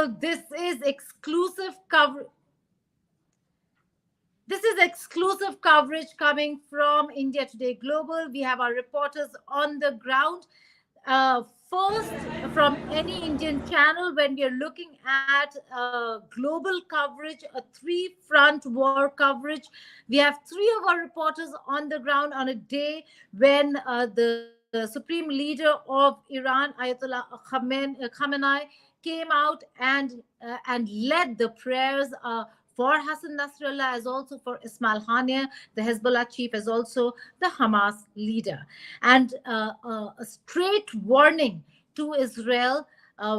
Global. This is exclusive coverage. This is exclusive coverage coming from India Today Global. We have our reporters on the ground. First, from any Indian channel, when we are looking at global coverage, a three-front war coverage, we have three of our reporters on the ground on a day when the supreme leader of Iran, Ayatollah Khamenei, came out and led the prayers for Hassan Nasrallah, as also for Ismail Haniyeh, the Hezbollah chief, as also the Hamas leader. And a straight warning to Israel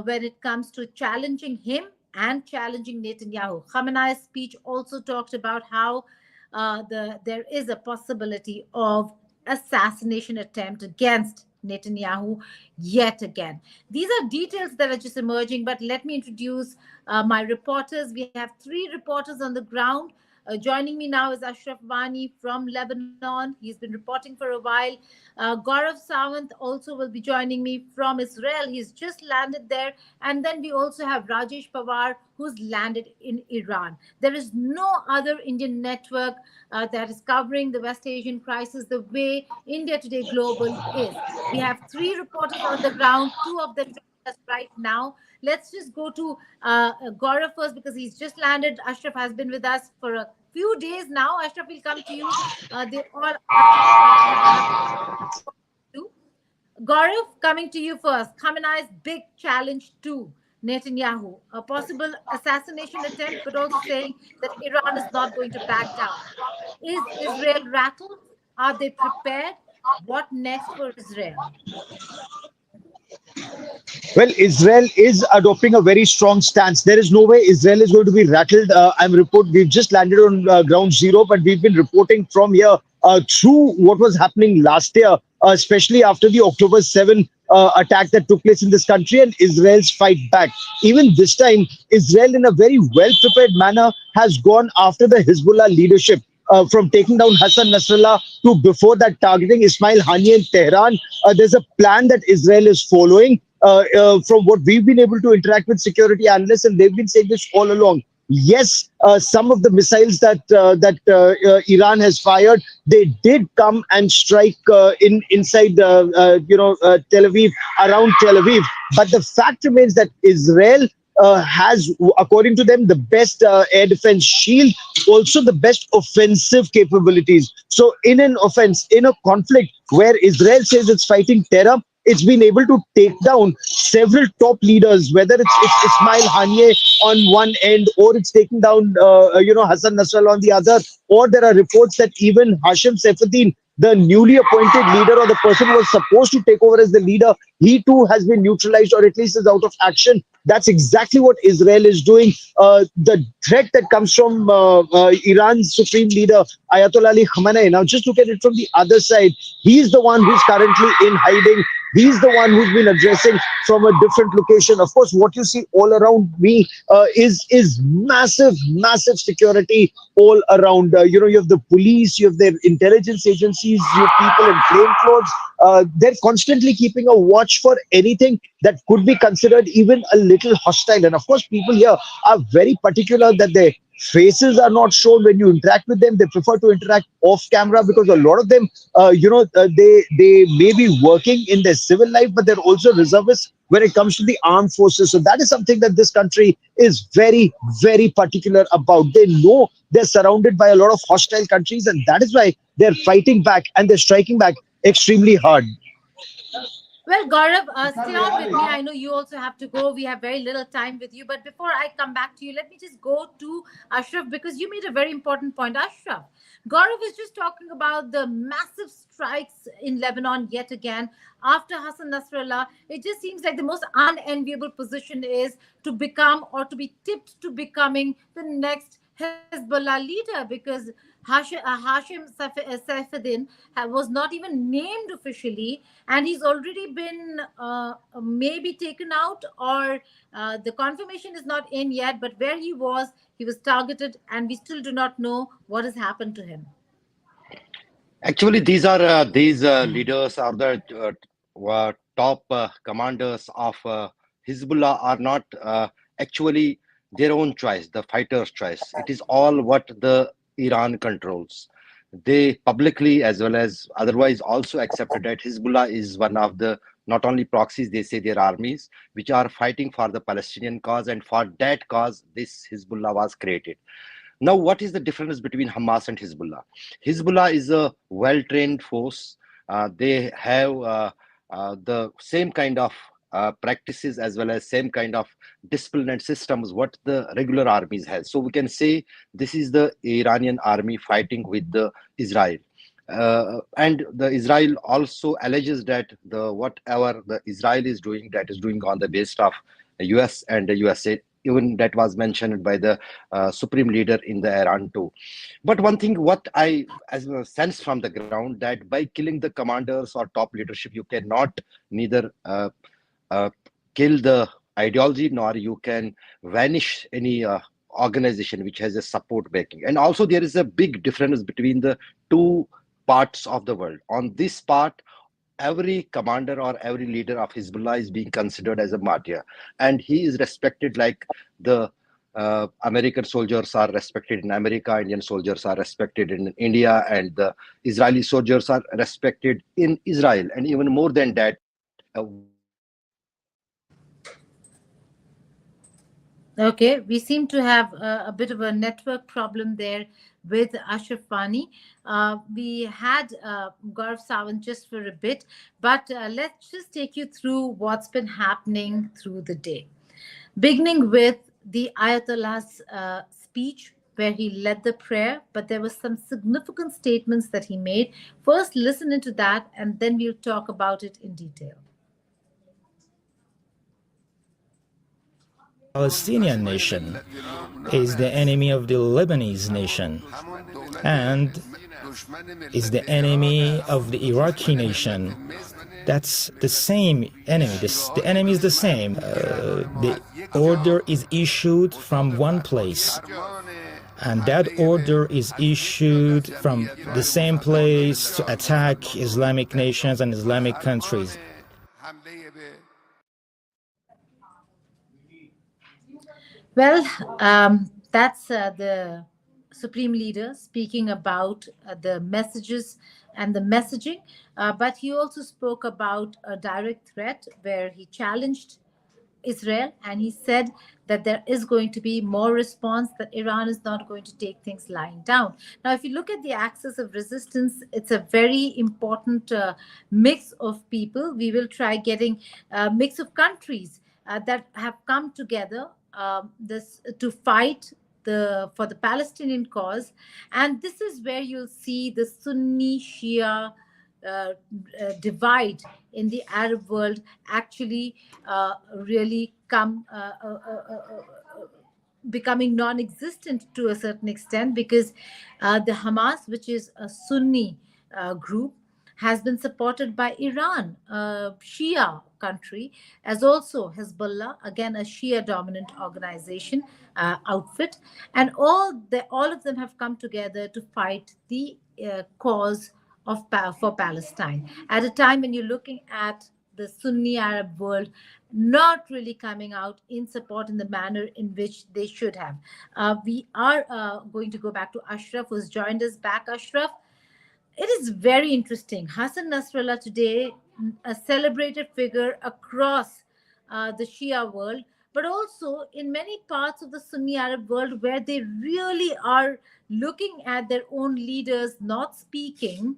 when it comes to challenging him and challenging Netanyahu. Khamenei's speech also talked about how there is a possibility of assassination attempt against Netanyahu yet again. These are details that are just emerging, but let me introduce my reporters. We have three reporters on the ground. Joining me now is Ashraf Vani from Lebanon. He's been reporting for a while. Gaurav Sawant also will be joining me from Israel. He's just landed there. And then we also have Rajesh Pawar, who's landed in Iran. There is no other Indian network that is covering the West Asian crisis the way India Today Global is. We have three reporters on the ground, two of them joining us right now. Let's just go to Gaurav first because he's just landed. Ashraf has been with us for a few days now. Ashraf will come to you. They all have Gaurav, coming to you first. Khamenei's big challenge to Netanyahu, a possible assassination attempt, but also saying that Iran is not going to back down. Is Israel rattled? Are they prepared? What next for Israel? Well, Israel is adopting a very strong stance. There is no way Israel is going to be rattled. We've just landed on ground zero, but we've been reporting from here through what was happening last year, especially after the October 7 attack that took place in this country and Israel's fight back. Even this time, Israel, in a very well-prepared manner, has gone after the Hezbollah leadership. From taking down Hassan Nasrallah to before that targeting Ismail Haniyeh in Tehran. There's a plan that Israel is following. From what we've been able to interact with security analysts, and they've been saying this all along. Yes, some of the missiles that Iran has fired, they did come and strike inside Tel Aviv, around Tel Aviv. But the fact remains that Israel has, according to them, the best air defense shield, also the best offensive capabilities. So in an offense, in a conflict where Israel says it's fighting terror, it's been able to take down several top leaders, whether it's Ismail Haniyeh on one end, or it's taking down Hassan Nasrallah on the other, or there are reports that even Hashim Saifuddin, the newly appointed leader, or the person who was supposed to take over as the leader, he too has been neutralized, or at least is out of action. That's exactly what Israel is doing. The threat that comes from Iran's supreme leader, Ayatollah Ali Khamenei. Now, just look at it from the other side. He's the one who's currently in hiding. He's the one who's been addressing from a different location. Of course, what you see all around me is massive, massive security all around. You have the police, you have the intelligence agencies, you have people in plainclothes. They're constantly keeping a watch for anything that could be considered even a little hostile. And of course, people here are very particular that their faces are not shown when you interact with them. They prefer to interact off camera because a lot of them, they may be working in their civil life, but they're also reservists when it comes to the armed forces. So that is something that this country is very, very particular about. They know they're surrounded by a lot of hostile countries, and that is why they're fighting back and they're striking back extremely hard. Well, Gaurav, stay on with me. I know you also have to go. We have very little time with you. But before I come back to you, let me just go to Ashraf because you made a very important point. Ashraf, Gaurav was just talking about the massive strikes in Lebanon yet again after Hassan Nasrallah. It just seems like the most unenviable position is to become or to be tipped to becoming the next Hezbollah leader because Hashim Saifuddin was not even named officially, and he's already been maybe taken out, or the confirmation is not in yet. But where he was targeted, and we still do not know what has happened to him. Actually, these leaders are the top commanders of Hezbollah are not actually their own choice, the fighter's choice. It is all what the Iran controls. They publicly as well as otherwise also accepted that Hezbollah is one of the not only proxies, they say their armies, which are fighting for the Palestinian cause, and for that cause, this Hezbollah was created. Now, what is the difference between Hamas and Hezbollah? Hezbollah is a well-trained force. They have the same kind of practices as well as same kind of discipline and systems what the regular armies has. So we can say this is the Iranian army fighting with the Israel. And the Israel also alleges that the whatever the Israel is doing, that is doing on the basis of US and the USA. Even that was mentioned by the supreme leader in the Iran too. But one thing what I as a sense from the ground, that by killing the commanders or top leadership, you cannot neither uh, kill the ideology nor you can vanish any organization which has a support backing. And also there is a big difference between the two parts of the world. On this part, every commander or every leader of Hezbollah is being considered as a martyr, and he is respected like the American soldiers are respected in America, Indian soldiers are respected in India, and the Israeli soldiers are respected in Israel. And even more than that, Okay, we seem to have a bit of a network problem there with Ashraf Fani. We had Gaurav Sawant just for a bit, but let's just take you through what's been happening through the day. Beginning with the Ayatollah's speech, where he led the prayer, but there were some significant statements that he made. First, listen into that, and then we'll talk about it in detail. Palestinian nation is the enemy of the Lebanese nation and is the enemy of the Iraqi nation. That's the same enemy. The enemy is the same. The order is issued from one place, and that order is issued from the same place to attack Islamic nations and Islamic countries. Well, that's the Supreme Leader speaking about the messages and the messaging, but he also spoke about a direct threat where he challenged Israel, and he said that there is going to be more response, that Iran is not going to take things lying down. Now, if you look at the axis of resistance, it's a very important mix of people. We will try getting a mix of countries that have come together this to fight for the Palestinian cause, and this is where you'll see the Sunni Shia divide in the Arab world actually really come becoming non-existent to a certain extent, because the Hamas, which is a Sunni group, has been supported by Iran, a Shia country, as also Hezbollah, again a Shia dominant organization outfit, and all of them have come together to fight the cause for Palestine at a time when you're looking at the Sunni Arab world not really coming out in support in the manner in which they should have. We are going to go back to Ashraf, who's joined us back. Ashraf, it is very interesting. Hassan Nasrallah today, a celebrated figure across the Shia world, but also in many parts of the Sunni Arab world where they really are looking at their own leaders not speaking,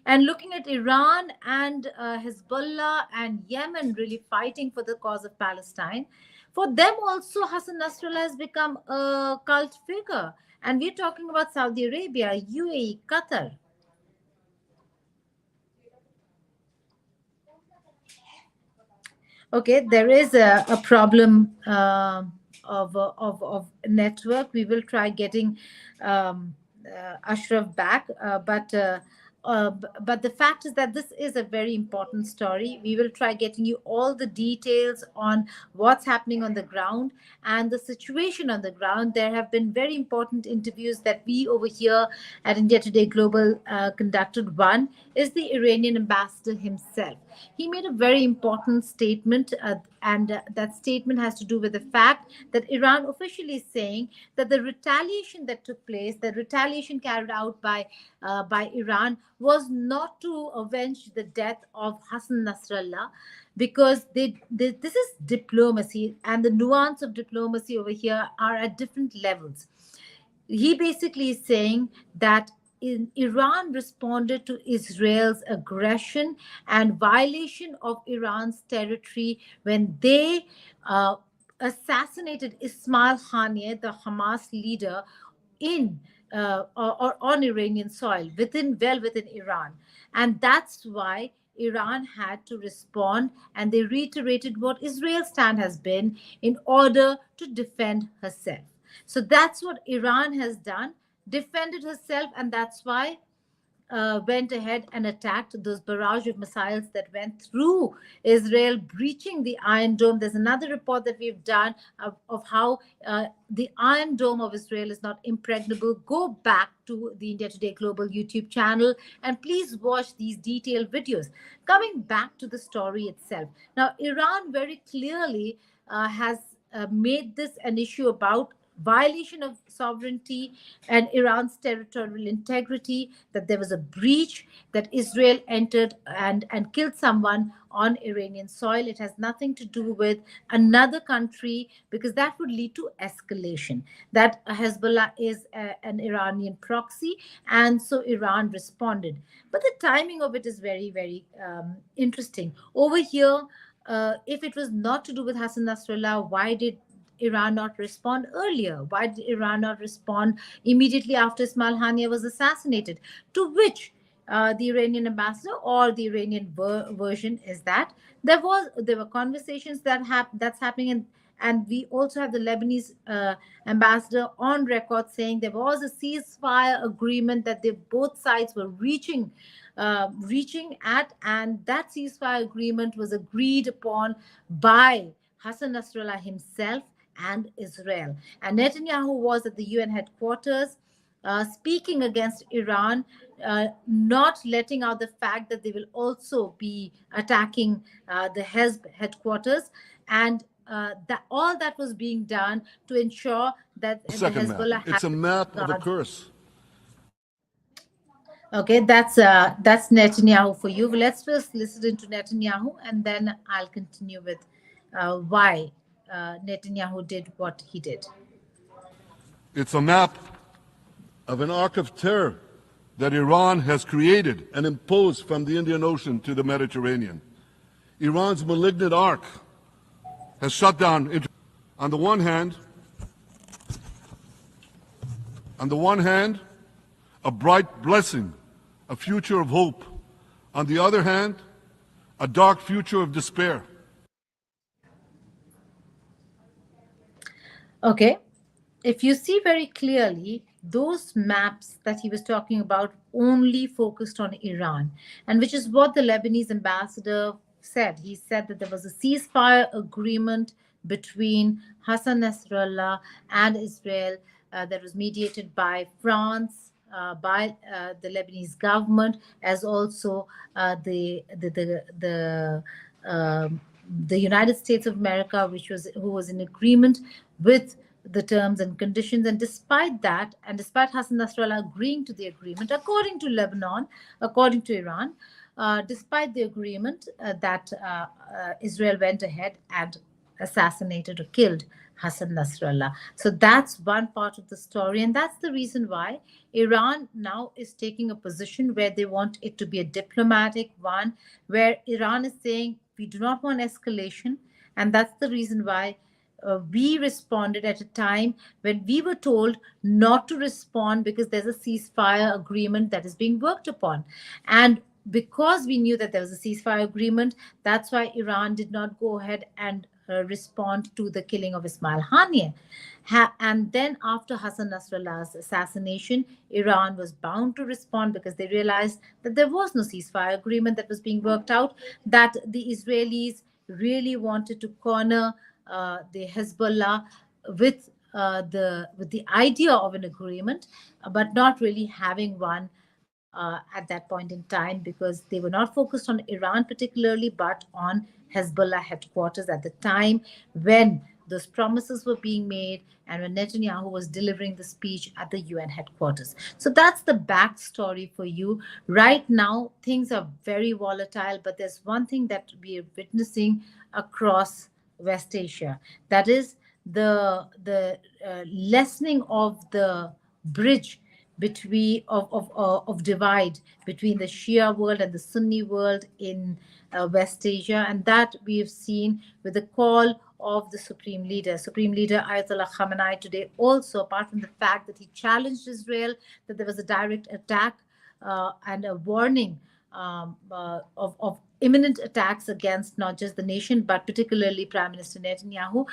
and looking at Iran and Hezbollah and Yemen really fighting for the cause of Palestine. For them also, Hassan Nasrallah has become a cult figure. And we're talking about Saudi Arabia, UAE, Qatar. Okay, there is a problem of network. We will try getting Ashraf back, but the fact is that this is a very important story. We will try getting you all the details on what's happening on the ground and the situation on the ground. There have been very important interviews that we over here at India Today Global conducted. One is the Iranian ambassador himself. He made a very important statement and that statement has to do with the fact that Iran officially is saying that the retaliation that took place, the retaliation carried out by Iran, was not to avenge the death of Hassan Nasrallah, because this is diplomacy, and the nuance of diplomacy over here are at different levels. He basically is saying that Iran responded to Israel's aggression and violation of Iran's territory when they assassinated Ismail Haniyeh, the Hamas leader, in or on Iranian soil, well within Iran, and that's why Iran had to respond, and they reiterated what Israel's stand has been in order to defend herself. So that's what Iran has done, defended herself, and that's why went ahead and attacked those barrage of missiles that went through Israel, breaching the Iron Dome. There's another report that we've done of how the Iron Dome of Israel is not impregnable. Go back to the India Today Global YouTube channel and please watch these detailed videos. Coming back to the story itself. Now, Iran very clearly has made this an issue about violation of sovereignty and Iran's territorial integrity, that there was a breach, that Israel entered and killed someone on Iranian soil. It has nothing to do with another country, because that would lead to escalation. That Hezbollah is an Iranian proxy, and so Iran responded. But the timing of it is very, very interesting. Over here, if it was not to do with Hassan Nasrallah, why did Iran not respond earlier? Why did Iran not respond immediately after Ismail Haniyeh was assassinated? To which the Iranian ambassador, or the Iranian version, is that there were conversations that's happening, and we also have the Lebanese ambassador on record saying there was a ceasefire agreement that both sides were reaching at, and that ceasefire agreement was agreed upon by Hassan Nasrallah himself and Israel. And Netanyahu was at the UN headquarters speaking against Iran, not letting out the fact that they will also be attacking the Hezb headquarters. And that all that was being done to ensure that the Hezbollah map. It's a map of a curse. Okay, that's Netanyahu for you. Let's first listen to Netanyahu, and then I'll continue with why Netanyahu did what he did. It's a map of an arc of terror that Iran has created and imposed from the Indian Ocean to the Mediterranean. Iran's malignant arc has shut down. On the one hand, a bright blessing, a future of hope. On the other hand, a dark future of despair. Okay, if you see very clearly, those maps that he was talking about only focused on Iran, and which is what the Lebanese ambassador said. He said that there was a ceasefire agreement between Hassan Nasrallah and Israel that was mediated by France, by the Lebanese government, as also the United States of America, who was in agreement with the terms and conditions. And despite that, and despite Hassan Nasrallah agreeing to the agreement, according to Lebanon, according to Iran, despite the agreement, that Israel went ahead and assassinated or killed Hassan Nasrallah. So that's one part of the story, and that's the reason why Iran now is taking a position where they want it to be a diplomatic one, where Iran is saying we do not want escalation, and that's the reason why we responded at a time when we were told not to respond because there's a ceasefire agreement that is being worked upon. And because we knew that there was a ceasefire agreement, that's why Iran did not go ahead and respond to the killing of Ismail Haniyeh. And then after Hassan Nasrallah's assassination, Iran was bound to respond because they realized that there was no ceasefire agreement that was being worked out, that the Israelis really wanted to corner the Hezbollah with the idea of an agreement, but not really having one at that point in time, because they were not focused on Iran particularly, but on Hezbollah headquarters at the time when those promises were being made and when Netanyahu was delivering the speech at the UN headquarters. So that's the backstory for you. Right now, things are very volatile, but there's one thing that we are witnessing across West Asia. That is the lessening of the bridge between of divide between the Shia world and the Sunni world in West Asia, and that we have seen with the call of the Supreme Leader Ayatollah Khamenei today. Also, apart from the fact that he challenged Israel, that there was a direct attack and a warning of imminent attacks against not just the nation, but particularly Prime Minister Netanyahu.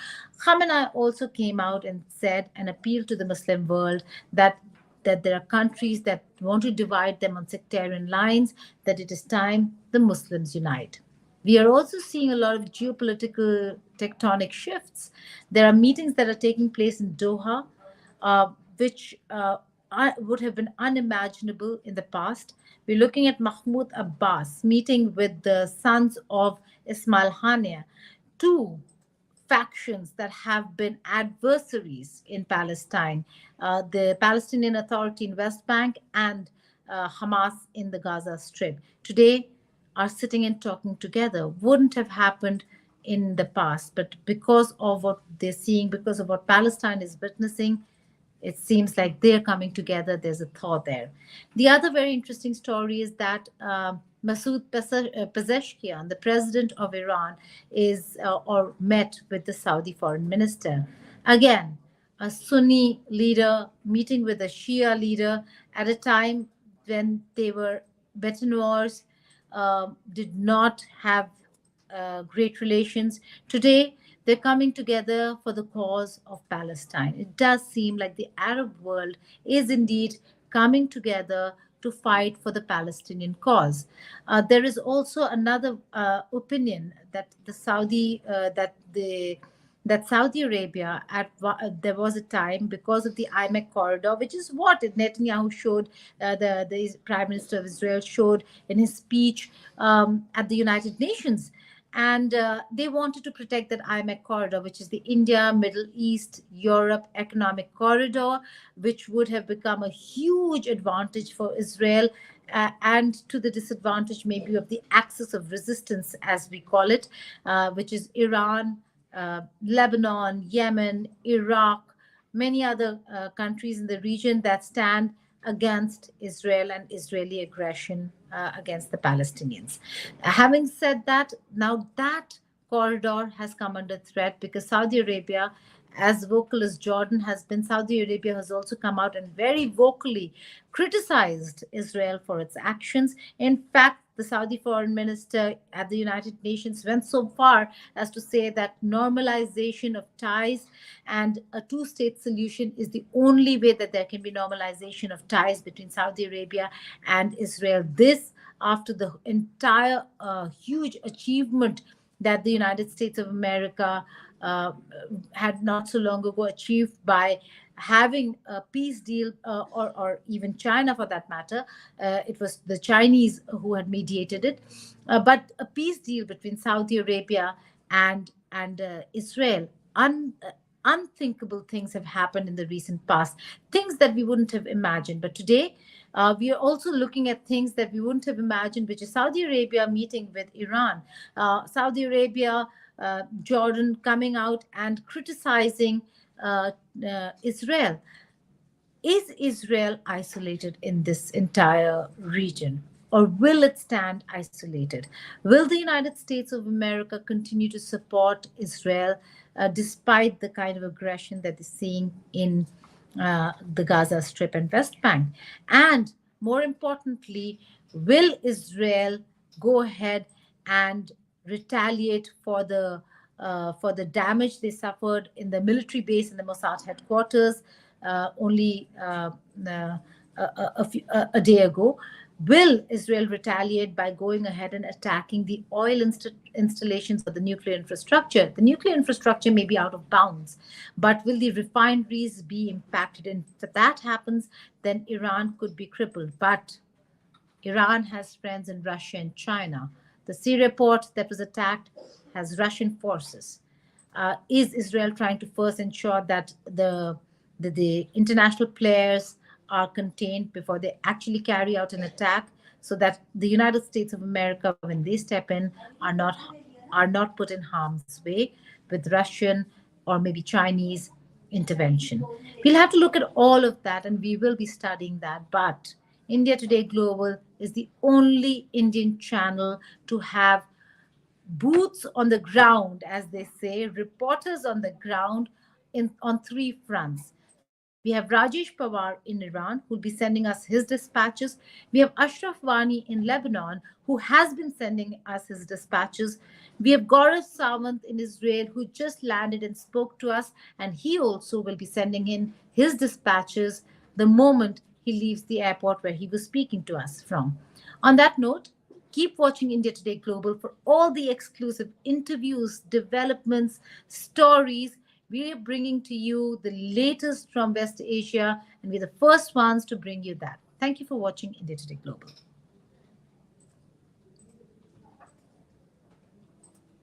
Khamenei also came out and said and appealed to the Muslim world that there are countries that want to divide them on sectarian lines, that it is time the Muslims unite. We are also seeing a lot of geopolitical tectonic shifts. There are meetings that are taking place in Doha, which would have been unimaginable in the past. We're looking at Mahmoud Abbas meeting with the sons of Ismail Haniyeh, two factions that have been adversaries in Palestine, the Palestinian Authority in West Bank and Hamas in the Gaza Strip. Today, are sitting and talking together. Wouldn't have happened in the past, but because of what they're seeing, because of what Palestine is witnessing, it seems like they're coming together. There's a thaw there. The other very interesting story is that Masoud Pezeshkian, the president of Iran, is or met with the Saudi foreign minister. Again, a Sunni leader meeting with a Shia leader at a time when they were Betanwars, did not have great relations. Today, they're coming together for the cause of Palestine. It does seem like the Arab world is indeed coming together to fight for the Palestinian cause. There is also another opinion that that Saudi Arabia, there was a time because of the IMEC corridor, which is what Netanyahu showed, the Prime Minister of Israel showed in his speech at the United Nations. And they wanted to protect that IMEC corridor, which is the India, Middle East, Europe economic corridor, which would have become a huge advantage for Israel and to the disadvantage maybe of the axis of resistance, as we call it, which is Iran, Lebanon, Yemen, Iraq, many other countries in the region that stand against Israel and Israeli aggression against the Palestinians. Having said that, now that corridor has come under threat because Saudi Arabia, as vocal as Jordan has been, Saudi Arabia has also come out and very vocally criticized Israel for its actions. In fact, the Saudi foreign minister at the United Nations went so far as to say that normalization of ties and a two-state solution is the only way that there can be normalization of ties between Saudi Arabia and Israel. This after the entire huge achievement that the United States of America had not so long ago achieved by having a peace deal, or even China for that matter. It was the Chinese who had mediated it, but a peace deal between Saudi Arabia and Israel. Unthinkable things have happened in the recent past, things that we wouldn't have imagined. But today, we are also looking at things that we wouldn't have imagined, which is Saudi Arabia meeting with Iran, Saudi Arabia, Jordan coming out and criticizing Israel. Is Israel isolated in this entire region, or will it stand isolated? Will the United States of America continue to support Israel despite the kind of aggression that they're seeing in the Gaza Strip and West Bank? And more importantly, will Israel go ahead and retaliate for the damage they suffered in the military base in the Mossad headquarters only a day ago? Will Israel retaliate by going ahead and attacking the oil installations or the nuclear infrastructure? The nuclear infrastructure may be out of bounds, but will the refineries be impacted? And if that happens, then Iran could be crippled. But Iran has friends in Russia and China. The Syria port that was attacked has Russian forces. Is Israel trying to first ensure that the international players are contained before they actually carry out an attack, so that the United States of America, when they step in, are not put in harm's way with Russian or maybe Chinese intervention? We'll have to look at all of that, and we will be studying that. But India Today Global is the only Indian channel to have boots on the ground, as they say, reporters on the ground on three fronts. We have Rajesh Pawar in Iran, who'll be sending us his dispatches. We have Ashraf Wani in Lebanon, who has been sending us his dispatches. We have Gaurav Sawant in Israel, who just landed and spoke to us, and he also will be sending in his dispatches the moment he leaves the airport where he was speaking to us from. On that note, keep watching India Today Global for all the exclusive interviews, developments, stories. We are bringing to you the latest from West Asia, and we're the first ones to bring you that. Thank you for watching India Today Global.